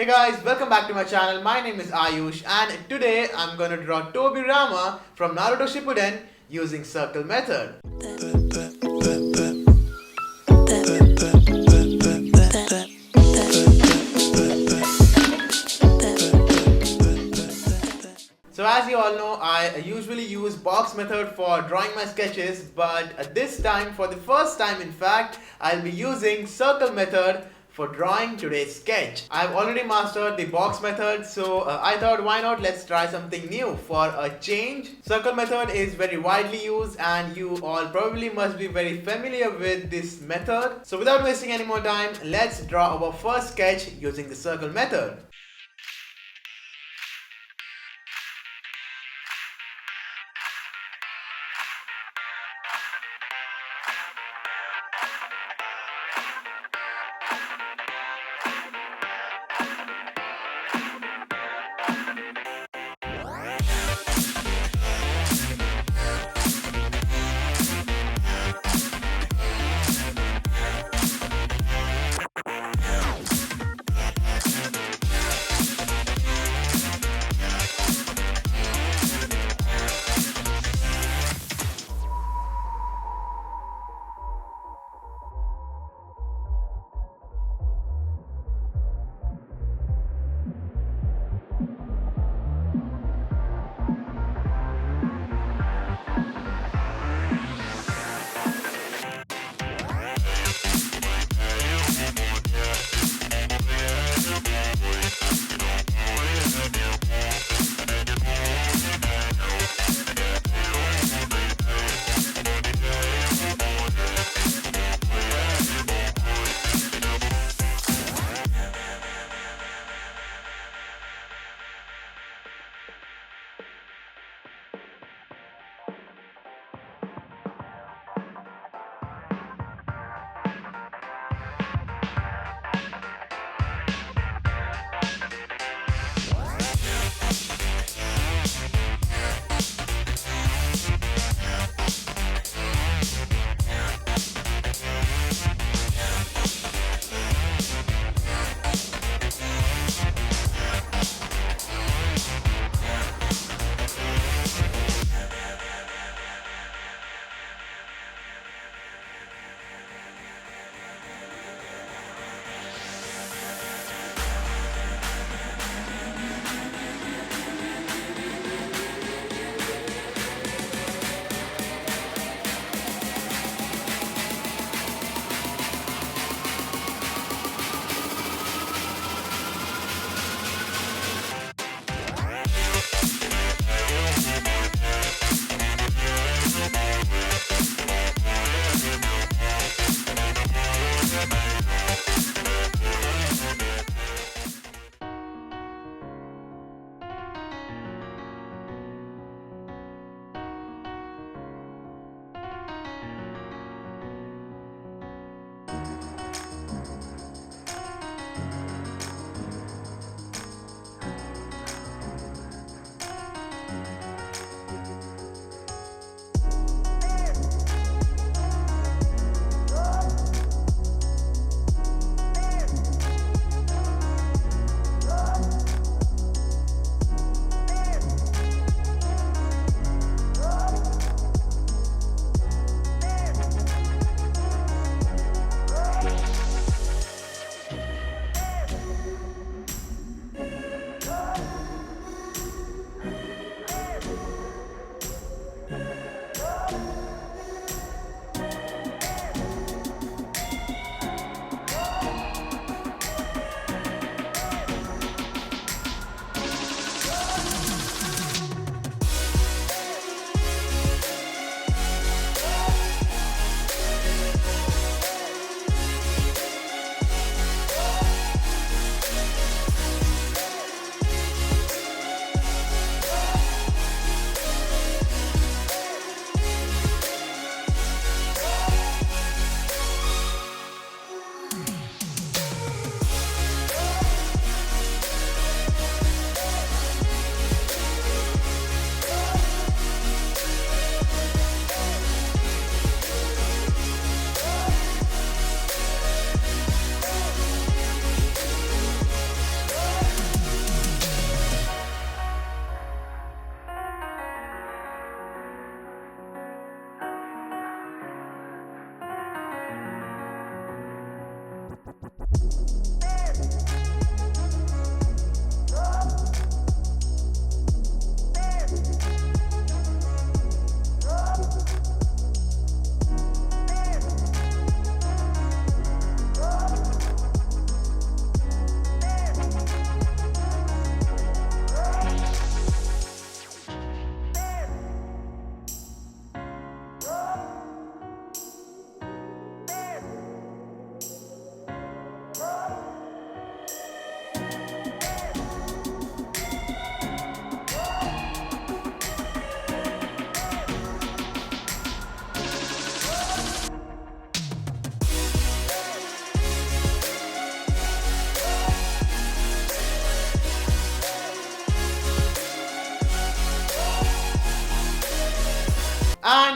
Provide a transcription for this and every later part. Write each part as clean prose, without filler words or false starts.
Hey guys, welcome back to my channel. My name is Aayush and today I'm gonna draw Tobirama from Naruto Shippuden using circle method. So as you all know, I usually use box method for drawing my sketches, but this time, for the first time in fact, I'll be using circle method for drawing today's sketch. I've already mastered the box method, so I thought why not let's try something new for a change. Circle method is very widely used and you all probably must be very familiar with this method. So without wasting any more time, let's draw our first sketch using the circle method.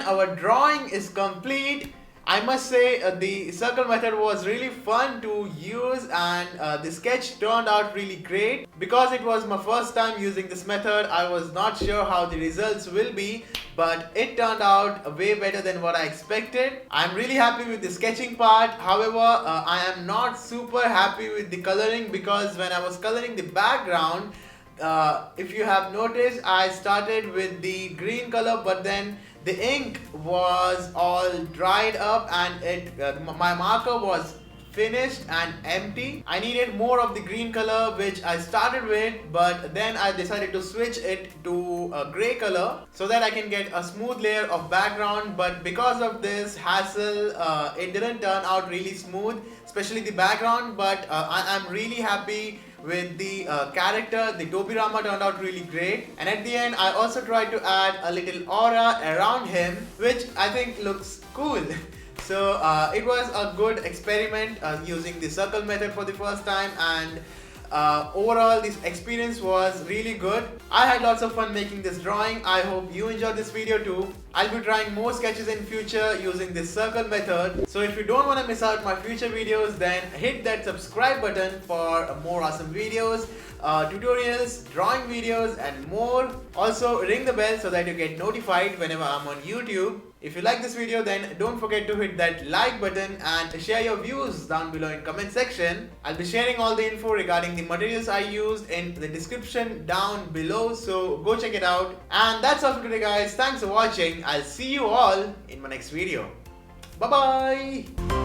our drawing is complete. I must say the circle method was really fun to use, and the sketch turned out really great. Because it was my first time using this method, I was not sure how the results will be, but it turned out way better than what I expected. I'm really happy with the sketching part. However, I am not super happy with the coloring, because when I was coloring the background, if you have noticed, I started with the green color, but then the ink was all dried up and my marker was finished and empty. I needed more of the green color, which I started with, but then I decided to switch it to a gray color so that I can get a smooth layer of background. But because of this hassle, it didn't turn out really smooth, especially the background. But I am really happy with the character. The Tobirama turned out really great, and at the end I also tried to add a little aura around him, which I think looks cool. So it was a good experiment using the circle method for the first time, and overall this experience was really good. I had lots of fun making this drawing. I hope you enjoyed this video too. I'll be trying more sketches in future using this circle method. So if you don't want to miss out my future videos, then hit that subscribe button for more awesome videos, tutorials, drawing videos and more. Also ring the bell so that you get notified whenever I'm on YouTube. If you like this video, then don't forget to hit that like button and share your views down below in comment section. I'll be sharing all the info regarding the materials I used in the description down below, so go check it out. And that's all for today guys. Thanks for watching. I'll see you all in my next video. Bye bye.